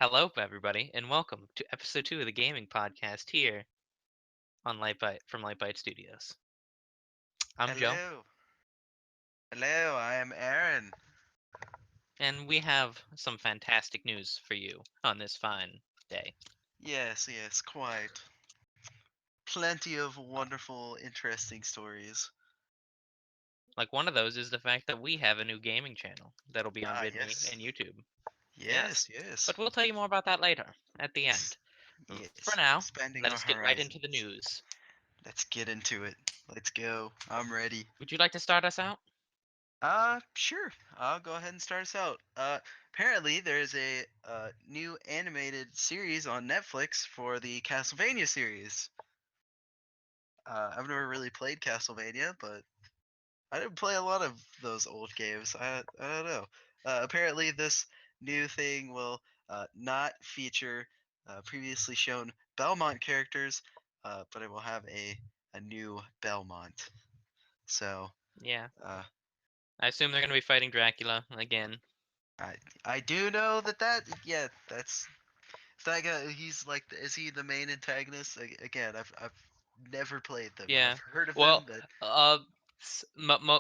Hello, everybody, and welcome to episode 2 of the gaming podcast here on LyteByte from LyteByte Studios. I'm Joe, Hello. Hello, I am Aaron. and we have some fantastic news for you on this fine day. Yes, quite. Plenty of wonderful, interesting stories. Like one of those is the fact that we have a new gaming channel that'll be on VidMe Yes. and YouTube. Yes, Yes, yes. but we'll tell you more about that later at the end. For Yes. now, Expanding let our us get right into the horizons. news. Let's get into it. Let's go. I'm ready. Would you like to start us out? Sure. I'll go ahead and start us out. Apparently there's a new animated series on Netflix for the Castlevania series. I've never really played Castlevania, but I didn't play a lot of those old games. I don't know. Apparently, this new thing will not feature previously shown Belmont characters, but it will have a new Belmont. So Yeah, uh, I assume they're going to be fighting Dracula again. I I do know that yeah, that's that guy. He's like, is he the main antagonist? Again, I've never played them. Yeah. I've heard of Well, him, but uh,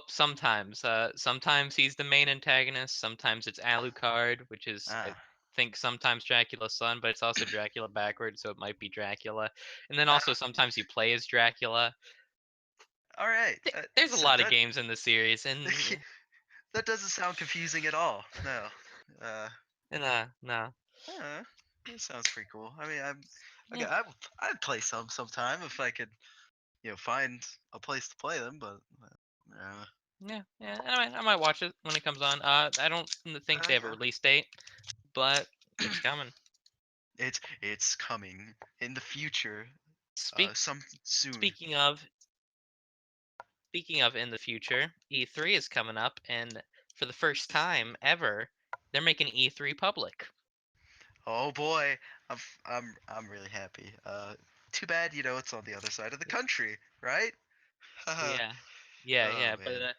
sometimes, sometimes he's the main antagonist. Sometimes it's Alucard, which is I ah, think sometimes Dracula's son, but it's also Dracula backwards, so it might be Dracula. And then also ah sometimes you play as Dracula. all right. There's a So lot of that games in the series, and that doesn't sound confusing at all. No. Uh, no, uh that sounds pretty cool. I mean, yeah, I'd play sometime if I could, find a place to play them. But uh, yeah. I might watch it when it comes on. I don't think they have a uh, release date, but it's coming. it's coming in the future, Speak some soon. speaking of Speaking of in the future, E3 is coming up, and for the first time ever, they're making E3 public. Oh boy, I'm really happy. Too bad, it's on the other side of the country, right? Oh Yeah, yeah, but man, yeah,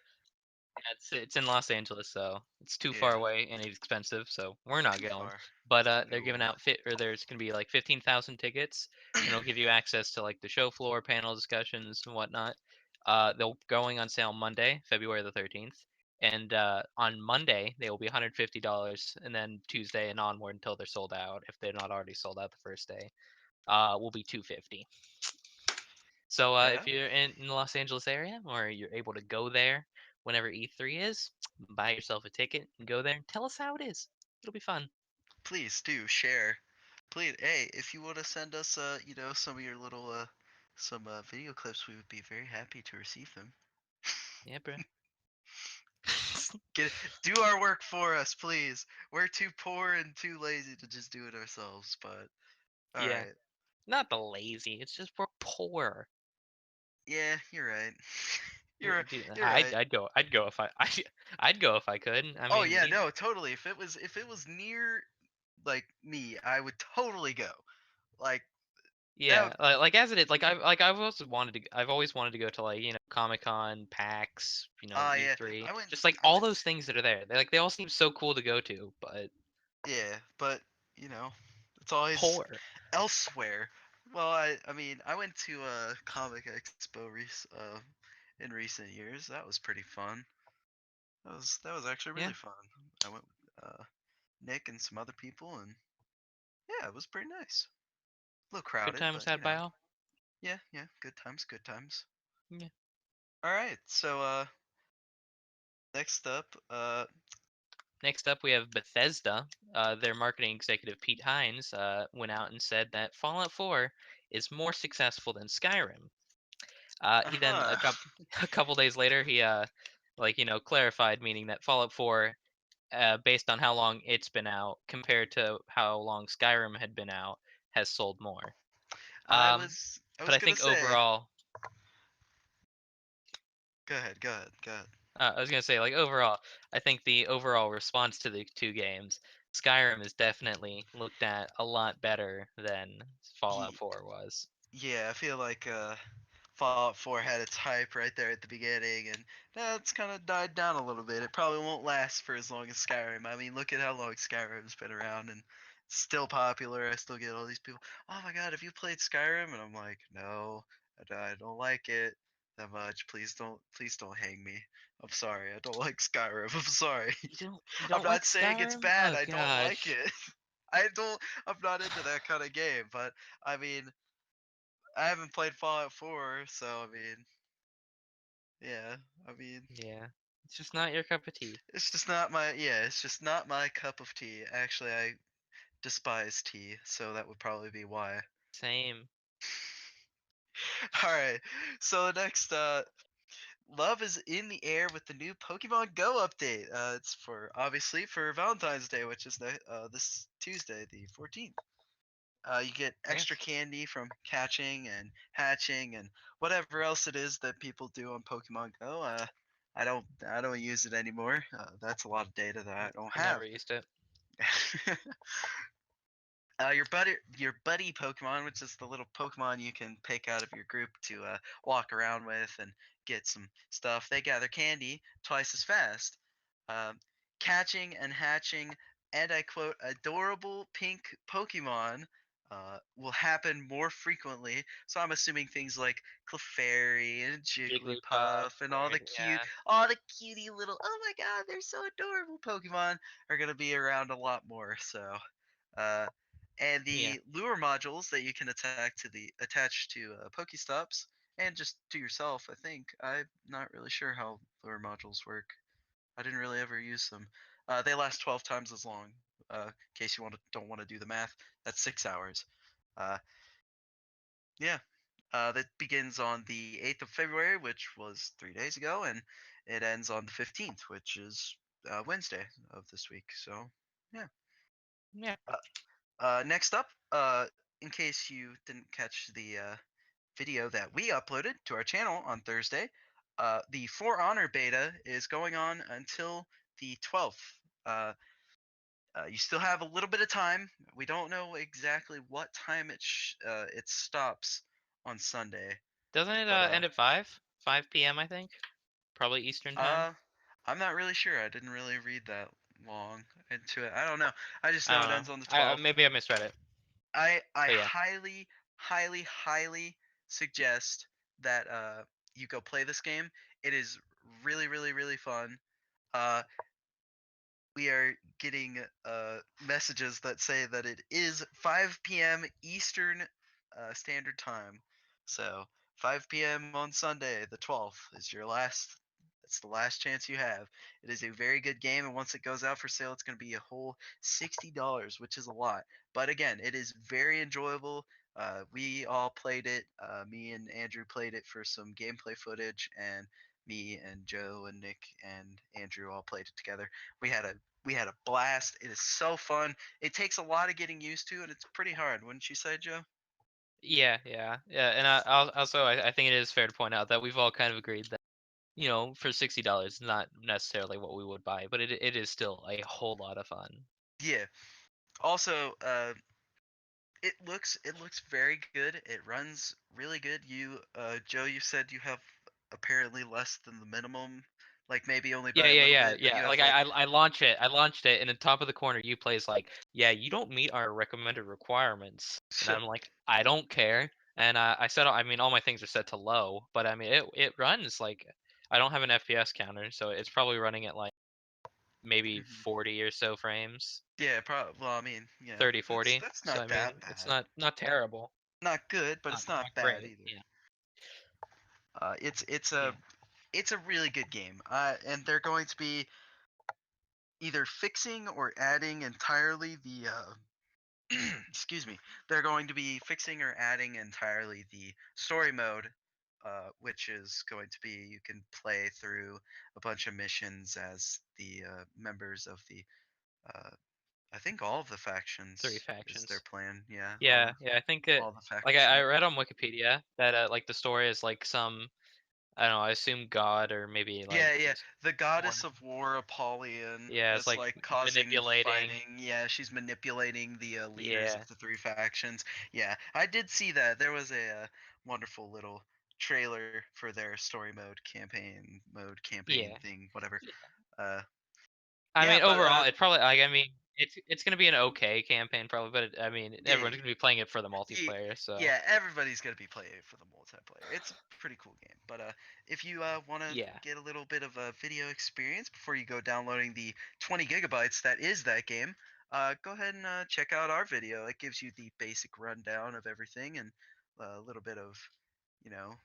it's in Los Angeles, so it's too far yeah, away and it's expensive, so we're not too going. far. But they're giving No. out there's gonna be like 15,000 tickets, and it'll give you access to like the show floor, panel discussions, and whatnot. They'll going on sale Monday, February the 13th, and on Monday they will be $150, and then Tuesday and onward until they're sold out. If they're not already sold out the first day, will be 250. So if Yeah, you're in the Los Angeles area or you're able to go there whenever E3 is, buy yourself a ticket and go there and tell us how it is. It'll be fun. please do share. Please, hey, if you want to send us, some of your little, some video clips, we would be very happy to receive them. Yeah, bro. Get Do our work for us, please. We're too poor and too lazy to just do it ourselves. But all Yeah. right, Not the lazy. It's just we're poor. yeah, you're right. you're Dude, you're I'd, right. I'd go. I'd go if I'd go if I could. I Oh mean, yeah, no, totally. If it was near like me, I would totally go. Like that. yeah. Like as it is, I've always wanted to go to like Comic Con, PAX, Yeah, E3, I went. just like I all went. those things that are there. They all seem so cool to go to, but Yeah, but you know, it's always poor. elsewhere. Well, I mean, I went to a comic expo in recent years. That was pretty fun. That was actually Yeah. really fun. I went with Nick and some other people, and yeah, it was pretty nice. A little Good crowded, times but had by all. yeah, good times, good times. Yeah. All right, so next up, Next up, we have Bethesda. Their marketing executive Pete Hines went out and said that Fallout 4 is more successful than Skyrim. He then uh-huh. a couple days later he clarified, meaning that Fallout 4, based on how long it's been out compared to how long Skyrim had been out, has sold more. I Um, was I but was I gonna think say, overall, go ahead. I was gonna say, like overall, I think the overall response to the two games, Skyrim is definitely looked at a lot better than Fallout Ye- 4 was. Yeah, I feel like Fallout 4 had its hype right there at the beginning, and now it's kind of died down a little bit. It probably won't last for as long as Skyrim. I mean, look at how long Skyrim's been around, and Still popular. I still get all these people. Oh my god, have you played Skyrim? And I'm like, no, I don't like it that much. Please don't hang me. I'm sorry, I don't like Skyrim. I'm sorry. You I'm don't like not saying it's Skyrim? bad. Oh I don't like gosh. it. I don't. I'm not into that kind of game. But I mean, I haven't played Fallout 4, so I mean, yeah. I mean, Yeah. It's just not your cup of tea. it's just not my yeah. It's just not my cup of tea. Actually, I despise tea, so that would probably be why. Same. All right. So next, love is in the air with the new Pokemon Go update. It's for obviously for Valentine's Day, which is this Tuesday, the 14th. You get extra Yes. candy from catching and hatching and whatever else it is that people do on Pokemon Go. I don't use it anymore. That's a lot of data that I don't I never have. used it. Your buddy Pokemon, which is the little Pokemon you can pick out of your group to walk around with and get some stuff. They gather candy twice as fast. Um, Catching and hatching, and I quote, adorable pink Pokemon will happen more frequently. So I'm assuming things like Clefairy and Jigglypuff, Jigglypuff and right? Yeah. all the cutie little, oh my god, they're so adorable Pokemon are gonna be around a lot more. So. Uh, and Yeah. the lure modules that you can attach to Pokestops and just to yourself. I think I'm not really sure how lure modules work. I didn't really ever use them. They last 12 times as long. In case you don't want to do the math, that's 6 hours. Uh, yeah, that begins on the 8th of February, which was 3 days ago, and it ends on the 15th, which is Wednesday of this week. So yeah. Yeah. Next up, in case you didn't catch the video that we uploaded to our channel on Thursday, the For Honor beta is going on until the 12th. Uh, you still have a little bit of time. We don't know exactly what time it stops on Sunday, Doesn't it but end at 5? 5 p.m. I think. Probably Eastern time. uh, I'm not really sure. I didn't really read that long into it. I don't know. I just I know don't it know. ends on the I 12th. maybe I misread it. I But yeah. highly suggest that you go play this game. It is really fun. Uh, we are getting messages that say that it is 5 p.m. Eastern Standard Time. So 5 p.m. on Sunday, the 12th, is your last. It's the last chance you have. It is a very good game, and once it goes out for sale, it's going to be a whole $60, which is a lot. But again, it is very enjoyable. We all played it. Me and Andrew played it for some gameplay footage, and me and Joe and Nick and Andrew all played it together. We had a we had a blast. It is so fun. It takes a lot of getting used to, and it's pretty hard, wouldn't you say, Joe? Yeah. And also I think it is fair to point out that we've all kind of agreed that for $60, not necessarily what we would buy, but it is still a whole lot of fun. Yeah. Also, it looks very good. It runs really good. Joe, you said you have apparently less than the minimum, like maybe only Yeah, by a yeah, little yeah, bit, but you yeah. have Like like I launched it. I launched it, and in top of the corner, you plays like, yeah, you don't meet our recommended requirements, and I'm like, I don't care. And I set, I mean, all my things are set to low, but I mean, it runs like, I don't have an FPS counter, so it's probably running at like maybe Mhm. 40 or so frames, Yeah, probably. Well, I mean, yeah, 30, 40. that's So not I mean, that it's bad. not terrible, Not good, but it's not not bad great. either. Yeah, It's yeah. it's a really good game. And they're going to be either fixing or adding entirely the excuse me. They're going to be fixing or adding entirely the story mode, which is going to be you can play through a bunch of missions as the members of the uh, I think all of the Three factions is their factions. plan. Yeah, Yeah. I think all the like factions. I read on Wikipedia that like the story is like some, I don't know, I assume God or maybe like Yeah, just the one. goddess of war, Apollyon, Yeah, it's that's like like causing manipulating. fighting. Yeah, she's manipulating the leaders Yeah, of the three factions. Yeah, I did see that. There was a wonderful little trailer for their story yeah, campaign thing, whatever. yeah. Uh, I yeah, mean, but overall, it probably like I mean, it's gonna be an okay campaign probably, but I mean Yeah, everyone's gonna be playing it for the Ye- multiplayer. So yeah, everybody's gonna be playing it for the multiplayer. It's a pretty cool game. But if you want to yeah, get a little bit of a video experience before you go downloading the 20 gigabytes that is that game, go ahead and check out our video. It gives you the basic rundown of everything and a little bit of, you know,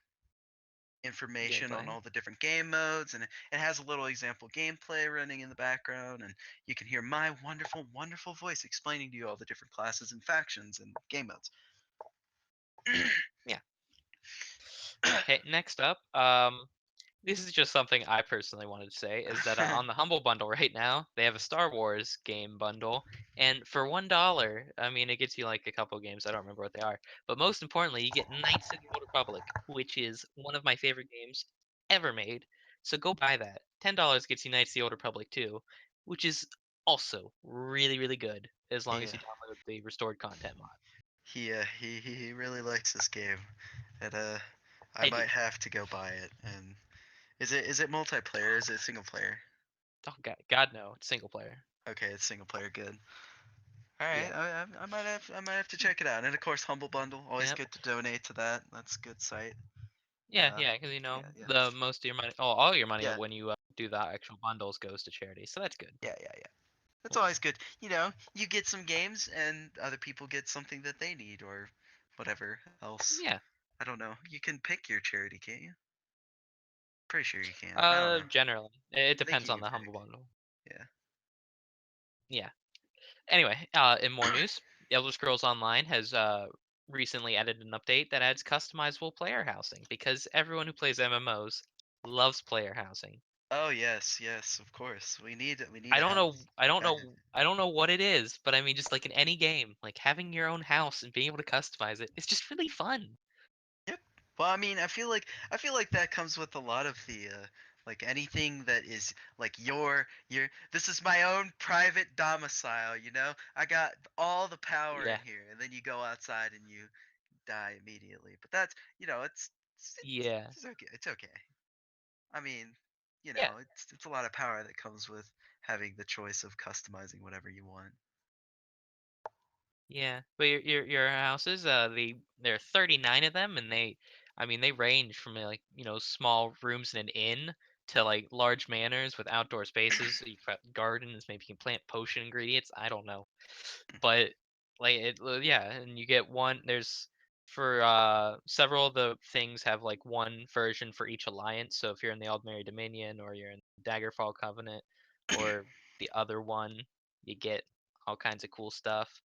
information on gameplay. all the different game modes, and it has a little example gameplay running in the background, and you can hear my wonderful, wonderful voice explaining to you all the different classes and factions and game modes. Yeah. Okay, next up, this is just something I personally wanted to say is that on the Humble Bundle right now, they have a Star Wars game bundle, and for $1, I mean, it gets you like a couple games. I don't remember what they are, but most importantly, you get Knights of the Old Republic, which is one of my favorite games ever made. So go buy that. $10 gets you Knights of the Old Republic too, which is also really, really good as long as Yeah, you download the restored content mod. he really likes this game, and I I do. might have to go buy it. And is it multiplayer? Is it single player? Oh God, no, it's single player. Okay, it's single player. Good. All right, Yeah. I might have to check it out. And of course, Humble Bundle, always Yep. good to donate to that. That's a good site. Yeah, Uh, yeah, because yeah, yeah, the most of your money, oh, all your money yeah, when you do the actual bundles goes to charity, so that's good. yeah. That's Cool. always good. You get some games, and other people get something that they need, or whatever else. Yeah. I don't know. You can pick your charity, can't you? Pretty sure you can. I don't know. Generally, it I think depends you on can the humble pick. bundle. Yeah. Yeah. Anyway, in more news, Elder Scrolls Online has recently added an update that adds customizable player housing because everyone who plays MMOs loves player housing. Oh yes, yes, of course. We need I a don't know, house. I don't That know, I don't know what it is, but I mean, just like in any game, like having your own house and being able to customize it, it's just really fun. Yep. Well, I mean, I feel like that comes with a lot of the like anything that is like your this is my own private domicile, I got all the power in Yeah, here, and then you go outside and you die immediately. But that's, yeah, it's okay. It's okay. I mean, yeah. it's a lot of power that comes with having the choice of customizing whatever you want. Yeah, but your houses, there are 39 of them, and I mean, they range from like small rooms in an inn to like large manors with outdoor spaces. So you can put gardens, maybe you can plant potion ingredients. I don't know, but like yeah, and you get one. There's for several of the things have like one version for each alliance. So if you're in the Aldmeri Dominion or you're in Daggerfall Covenant or the other one, you get all kinds of cool stuff.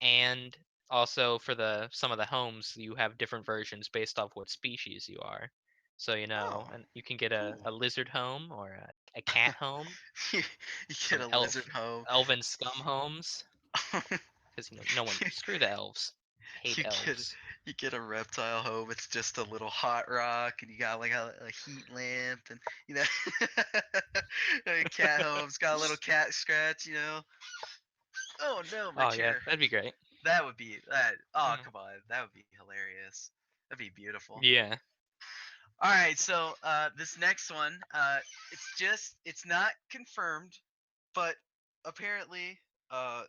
And also for the some of the homes, you have different versions based off what species you are. So, Oh, and you can get cool. a lizard home or a cat home, you, you get some a lizard home. elven scum homes, because no one screw the elves. I hate you get elves. you get a reptile home. It's just a little hot rock, and you got like a heat lamp, and you know, a cat home's got a little cat scratch. Oh no, my Oh yeah, chair. that'd be great. That would be that. Oh Mm. come on, that would be hilarious. That'd be beautiful. Yeah. All right, so this next one, it's not confirmed, but apparently, uh,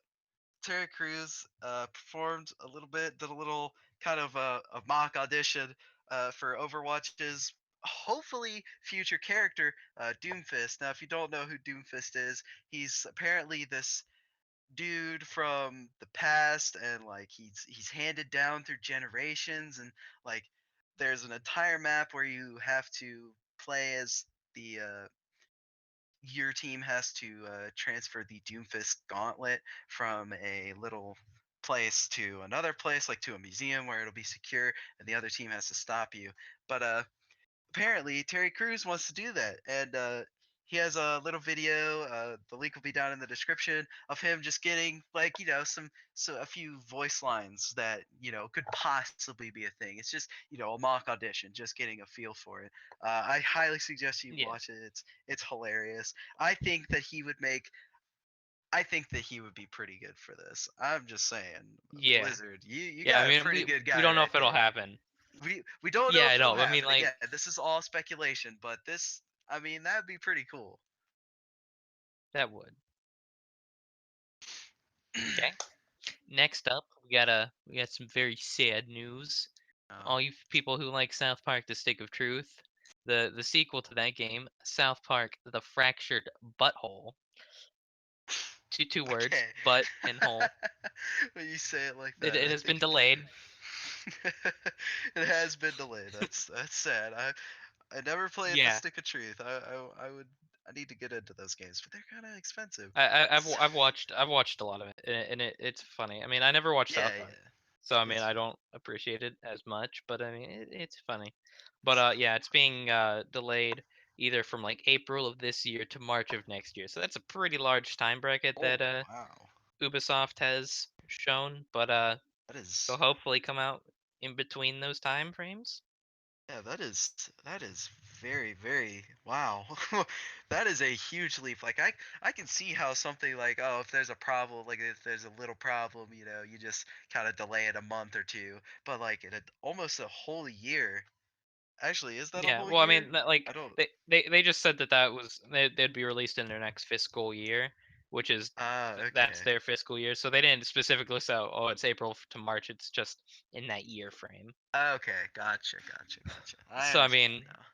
Terry Crews performed a little bit, did a little kind of a mock audition for Overwatch's hopefully future character, Doomfist. Now, if you don't know who Doomfist is, he's apparently this dude from the past, and like he's handed down through generations, and like there's an entire map where you have to play as the your team has to transfer the Doomfist gauntlet from a little place to another place, like to a museum where it'll be secure, and the other team has to stop you. But apparently Terry Crews wants to do that, and he has a little video. The link will be down in the description of him just getting like a few voice lines that could possibly be a thing. It's just a mock audition, just getting a feel for it. I highly suggest you Yeah. watch it. It's hilarious. I think that he would make. I think that he would be pretty good for this. I'm just saying, Yeah. Blizzard, you Yeah, I got a mean, pretty good we guy don't know right if it'll there. happen. We don't know Yeah, if I it'll know. I mean, happen. like, Again, this is all speculation, but this, I mean, that'd be pretty cool. that would. Okay. Next up, we got some very sad news. Oh, All you people who like South Park: The Stick of Truth, the sequel to that game, South Park: The Fractured Butthole, two words, okay. butt and hole. When you say it like that, It I has been think delayed. it has been delayed. That's sad. I never played the Yeah, Stick of Truth. I would I need to get into those games, but they're kind of expensive. So, I've watched a lot of it, and it's funny. I mean, I never watched yeah, South Park, yeah. so I mean, It's I don't appreciate it as much, but I mean, it's funny. But yeah, it's being delayed either from like April of this year to March of next year. So that's a pretty large time bracket oh that wow. Ubisoft has shown, but That they'll is hopefully come out in between those time frames. yeah, that is very wow. That is a huge leap. Like I can see how something like, oh, if there's a problem, like if there's a little problem, you just kind of delay it a month or two. But like almost a whole year. Actually, is that a Yeah, whole well, I year? mean, that, I like don't. they just said that they'd be released in their next fiscal year, which is that's Okay. their fiscal year. So they didn't specifically say, oh, it's April to March. It's just in that year frame. Okay, gotcha. I So I understand mean, now.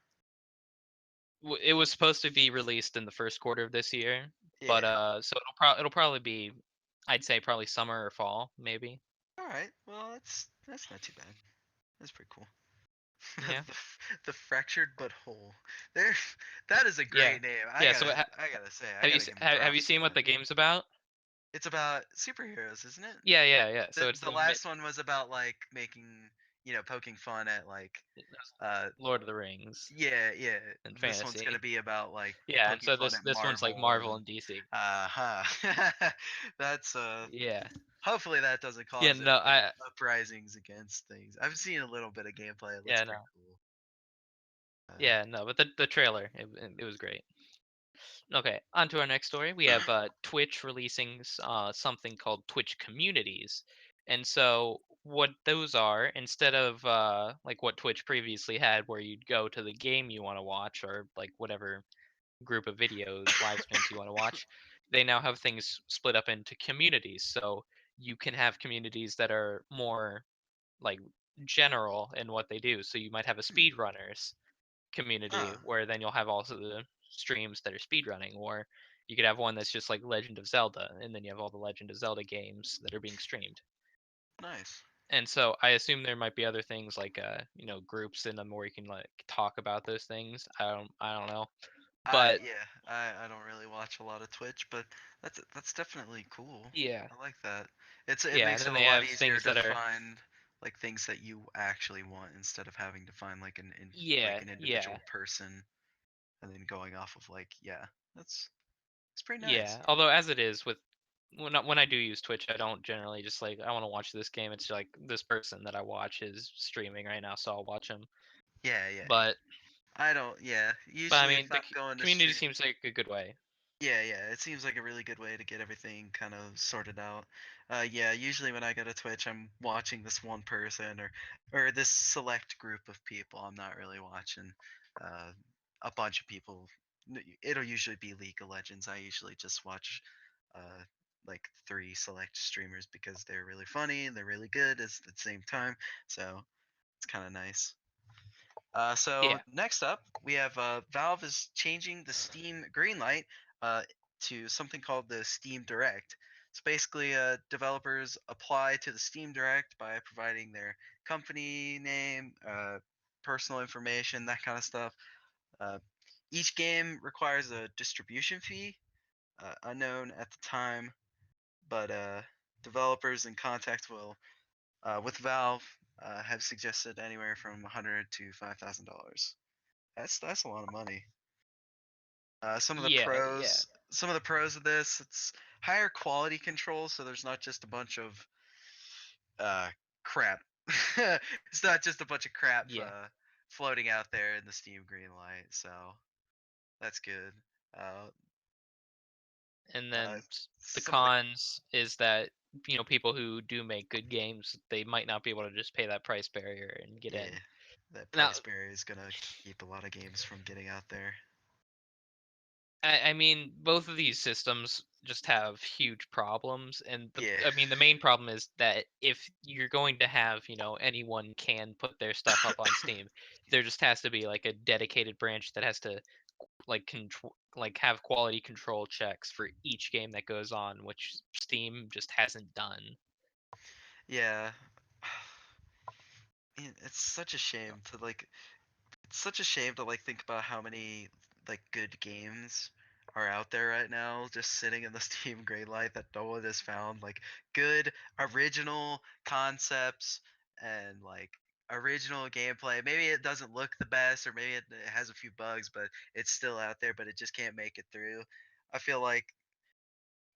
it was supposed to be released in the first quarter of this year, but Yeah. so it'll probably be, I'd say probably summer or fall, maybe. All right. Well, that's not too bad. That's pretty cool. Yeah, The fractured but whole. There, that is a yeah, great name. yeah. So I gotta say, I have gotta give him have you props for seen what that. the game's about? It's about superheroes, isn't it? Yeah. So it's The last one was about like making, poking fun at like, uh, Lord of the Rings yeah. and This one's gonna fantasy. be about like Yeah, and poking so fun at this one's like Marvel Marvel and, and DC. uh-huh. That's Yeah. hopefully that doesn't Yeah, cause no, any I uprisings against things. I've seen a little bit of gameplay. It looks yeah, pretty no. cool. Yeah, no, but the trailer, it was great. Okay, on to our next story. We have Twitch releasing something called Twitch Communities. And so what those are, instead of like what Twitch previously had where you'd go to the game you want to watch or like whatever group of videos, live streams you want to watch, they now have things split up into communities. So you can have communities that are more like general in what they do. So you might have a Hmm. speedrunners community Huh. where then you'll have also the streams that are speedrunning, or you could have one that's just like Legend of Zelda, and then you have all the Legend of Zelda games that are being streamed. Nice. And so I assume there might be other things like groups in them where you can like talk about those things. I don't know. But Yeah, I don't really watch a lot of Twitch, but that's definitely cool. yeah. I like that. It Yeah, and makes then it a they lot have easier things to that are find like things that you actually want instead of having to find like like yeah, an yeah. individual person and then going off of like, yeah, that's pretty nice. Yeah, although as it is with when I do use Twitch, I don't generally just like I want to watch this game. It's like this person that I watch is streaming right now, so I'll watch him. Yeah. But I don't, yeah. I Usually if mean, I'm going to community stream, seems like a good way. yeah. It seems like a really good way to get everything kind of sorted out. Yeah. Usually when I go to Twitch, I'm watching this one person or this select group of people. I'm not really watching uh, a bunch of people. It'll usually be League of Legends. I usually just watch uh, like three select streamers because they're really funny and they're really good at the same time. So it's kind of nice. So Yeah, next up, we have Valve is changing the Steam Greenlight uh, to something called the Steam Direct. So basically, developers apply to the Steam Direct by providing their company name, personal information, that kind of stuff. Uh, each game requires a distribution fee, unknown at the time, but developers in contact will with Valve have suggested anywhere from 100 to $5,000. That's a lot of money. yeah, Some of the pros of this, it's higher quality control, so there's not just a bunch of uh, crap. It's not just a bunch of crap yeah. floating out there in the Steam Greenlight, so that's good. Uh, And uh, then the some of the cons is that people who do make good games, they might not be able to just pay that price barrier and get yeah, in. that Now, price barrier is gonna keep a lot of games from getting out there. I mean, both of these systems just have huge problems, and Yeah. I mean, the main problem is that if you're going to have, anyone can put their stuff up on Steam, there just has to be like a dedicated branch that has to have quality control checks for each game that goes on, which Steam just hasn't done. Yeah. It's such a shame to like it's such a shame to like think about how many like good games are out there right now just sitting in the Steam Greenlight that no one has found, like good original concepts and like original gameplay. Maybe it doesn't look the best, or maybe it has a few bugs, but it's still out there, but it just can't make it through. I feel like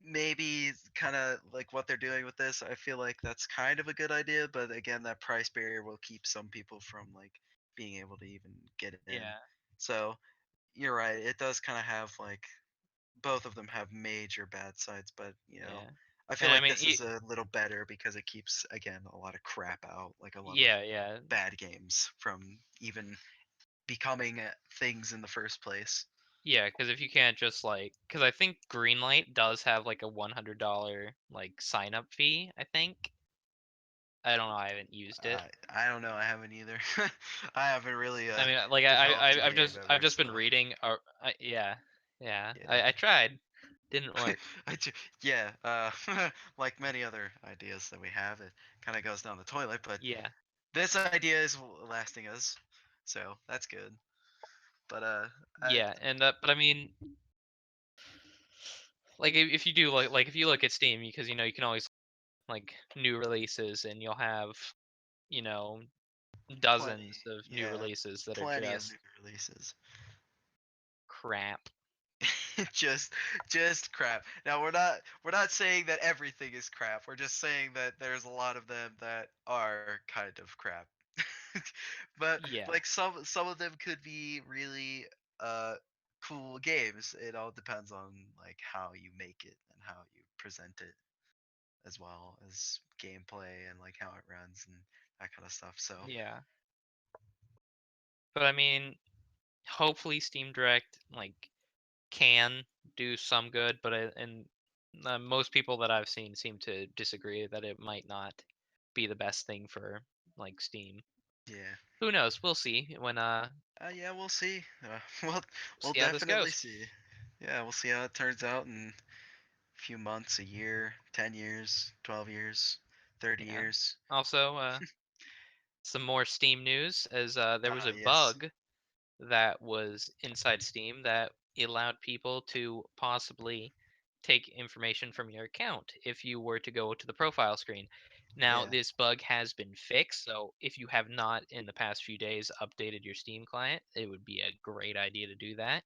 maybe kind of like what they're doing with this, I feel like that's kind of a good idea, but again, that price barrier will keep some people from like being able to even get in. Yeah, So you're right, it does kind of have like both of them have major bad sides, but yeah, I feel and I like mean, this is a little better because it keeps again a lot of crap out, like a lot of yeah, yeah, bad games from even becoming things in the first place. yeah. Because if you can't just because I think Greenlight does have like a $100 sign up fee. I think. I don't know. I haven't used it. I don't know. I haven't either. I haven't really I mean, like developed a I've game I've ever, just so been reading. Yeah, yeah. I yeah. tried, didn't work. Yeah, like many other ideas that we have, it kind of goes down the toilet. But Yeah, this idea is lasting us, so that's good. But I yeah. And but I mean, like if you do if you look at Steam, because you can always new releases, and you'll have you know plenty, dozens of new yeah, releases that are plenty of new just releases. crap. just just crap. Now we're not saying that everything is crap. We're just saying that there's a lot of them that are kind of crap. But Yeah, like some of them could be really uh cool games. It all depends on like how you make it and how you present it, as well as gameplay and like how it runs and that kind of stuff. So yeah. But I mean, hopefully Steam Direct can do some good, but and most people that I've seen seem to disagree that it might not be the best thing for Steam. yeah. Who knows? We'll see when Yeah, we'll see. We'll see how this definitely goes. see. Yeah, we'll see how it turns out in a few months, a year, 10 years, 12 years, 30 Yeah. years. Also, some more Steam news, as there was Ah, a yes. bug that was inside Steam that allowed people to possibly take information from your account if you were to go to the profile screen. Now, Yeah. this bug has been fixed, so if you have not in the past few days updated your Steam client, it would be a great idea to do that.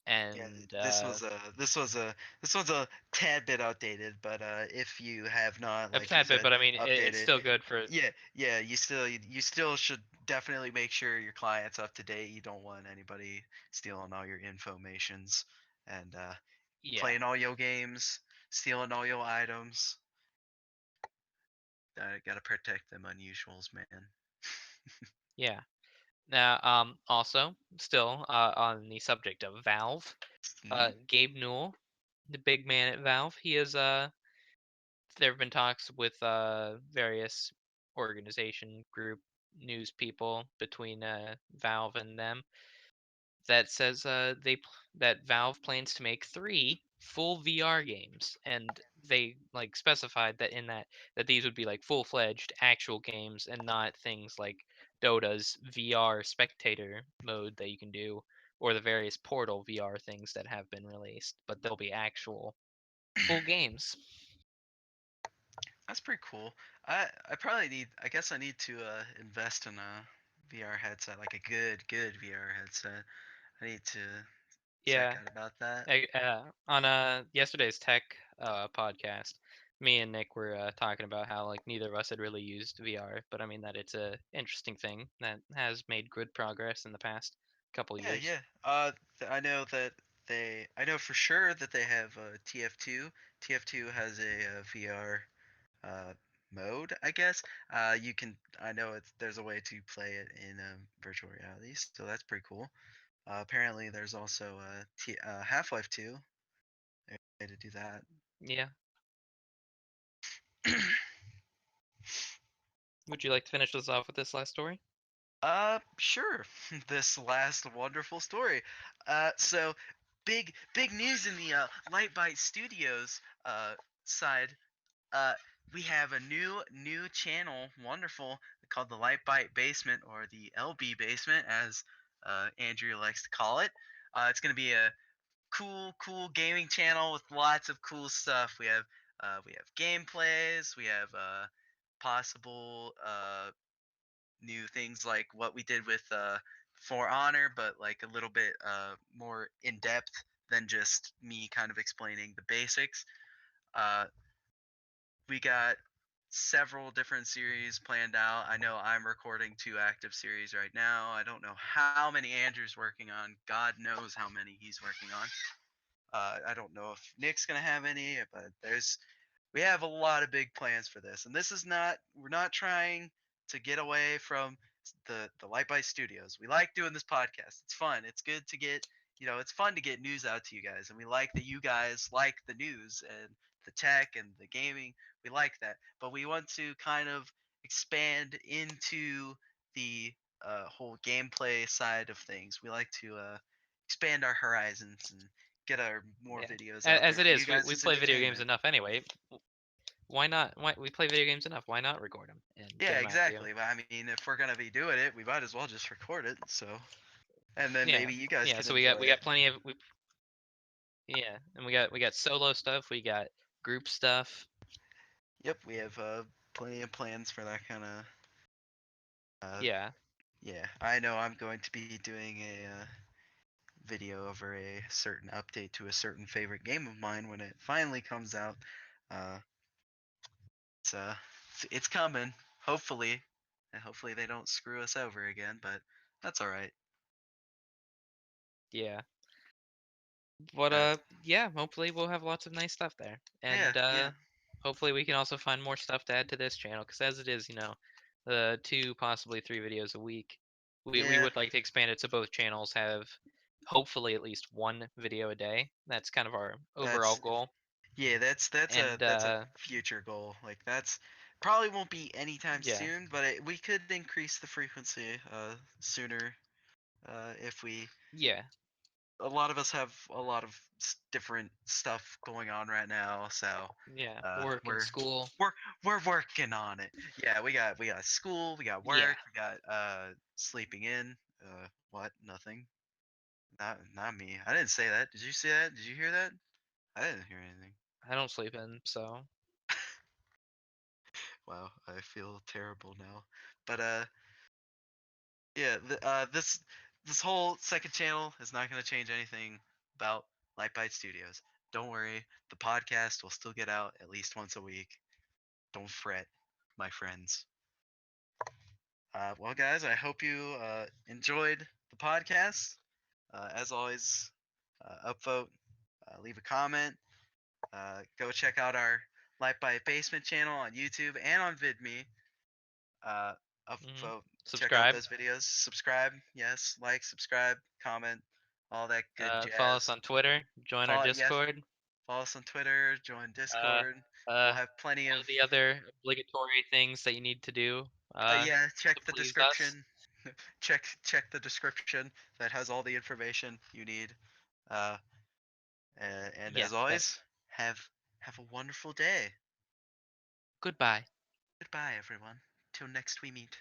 Yeah, And this was a tad bit outdated, but if you have not, a like you tad bit, said, but I mean, it's updated, still good for. yeah, you still should definitely make sure your client's up to date. You don't want anybody stealing all your informations and Yeah, playing all your games, stealing all your items. Gotta protect them unusuals, man. yeah. Now, also, still on the subject of Valve, Steam. Gabe Newell, the big man at Valve, he is there have been talks with various organization group news people between Valve and them that says that Valve plans to make 3 full VR games, and they specified that in that these would be full-fledged actual games and not things like Dota's VR spectator mode that you can do, or the various Portal VR things that have been released, but they'll be actual full games. That's pretty cool. I probably need. I guess I need to invest in a VR headset, like a good VR headset. I need to check Yeah. out about that. On yesterday's tech podcast, me and Nick were talking about how neither of us had really used VR, but I mean that it's a interesting thing that has made good progress in the past couple Yeah, years. yeah. I know that they. I know for sure that they have TF2. TF2 has a, VR uh, mode, I guess. You can. I know it's there's a way to play it in virtual reality, so that's pretty cool. Apparently, there's also Half-Life 2. They're way to do that. Yeah. Would you like to finish this off with this last story? Sure. This last wonderful story. So big news in the LyteByte Studios side. Uh, we have a new channel, wonderful, called the LyteByte Basement, or the LB Basement, as Andrew likes to call it. It's gonna be a cool gaming channel with lots of cool stuff. We have gameplays. We have possible new things like what we did with For Honor, but like a little bit more in depth than just me kind of explaining the basics. Uh, we got several different series planned out. I know I'm recording 2 active series right now. I don't know how many Andrew's working on. God knows how many he's working on. I don't know if Nick's gonna have any, but we have a lot of big plans for this, and this is not we're not trying to get away from the Light by Studios. We like doing this podcast. It's fun. It's good to get, it's fun to get news out to you guys, and we like that you guys like the news and the tech and the gaming. We like that, but we want to kind of expand into the whole gameplay side of things. We like to expand our horizons and get our more Yeah. videos out As there it for you is, guys we as play video games entertainment. enough anyway. Why not? Why we play video games enough? Why not record them and get Yeah, them out to you? exactly. But I mean, if we're gonna be doing it, we might as well just record it. So, and then Yeah. maybe you guys Yeah. can So enjoy we it. got plenty of yeah, and we got solo stuff. We got group stuff. Yep, we have plenty of plans for that kind of. Uh, Yeah. yeah, I know I'm going to be doing a video over a certain update to a certain favorite game of mine when it finally comes out. Uh, it's uh, it's coming. Hopefully, and hopefully they don't screw us over again. But that's all right. Yeah. But Uh, yeah, hopefully we'll have lots of nice stuff there. yeah, And yeah. hopefully we can also find more stuff to add to this channel cuz as it is, two possibly 3 videos a week. We Yeah, would like to expand it so both channels have hopefully at least one video a day. That's kind of our overall that's goal. Yeah, And that's a future goal. Like that's probably won't be anytime yeah. soon, but we could increase the frequency sooner if we. Yeah. A lot of us have a lot of different stuff going on right now, so Yeah. uh, Work and we're school. we're we're working on it. Yeah, we got school, we got Yeah. work, we got sleeping in. What? Nothing. Not me. I didn't say that. Did you say that? Did you hear that? I didn't hear anything. I don't sleep in, so Wow, I feel terrible now. But yeah, this whole second channel is not going to change anything about LyteByte Studios. Don't worry, the podcast will still get out at least once a week. Don't fret, my friends. Well, guys, I hope you enjoyed the podcast. As always, upvote, leave a comment. Go check out our LyteByte Basement channel on YouTube and on VidMe. uh, mhm. upvote, check out Subscribe. those videos, subscribe, yes, like, subscribe, comment, all that good Follow us jazz. on Twitter, join our Follow, yes, Discord. follow us on Twitter, join Uh, Discord. We'll uh, have plenty all of, the other obligatory things that you need to do yeah. Check to the please us. description. check the description that has all the information you need. Uh, and Yeah, as that. always, have a wonderful day. Goodbye. Goodbye, everyone. Till next we meet.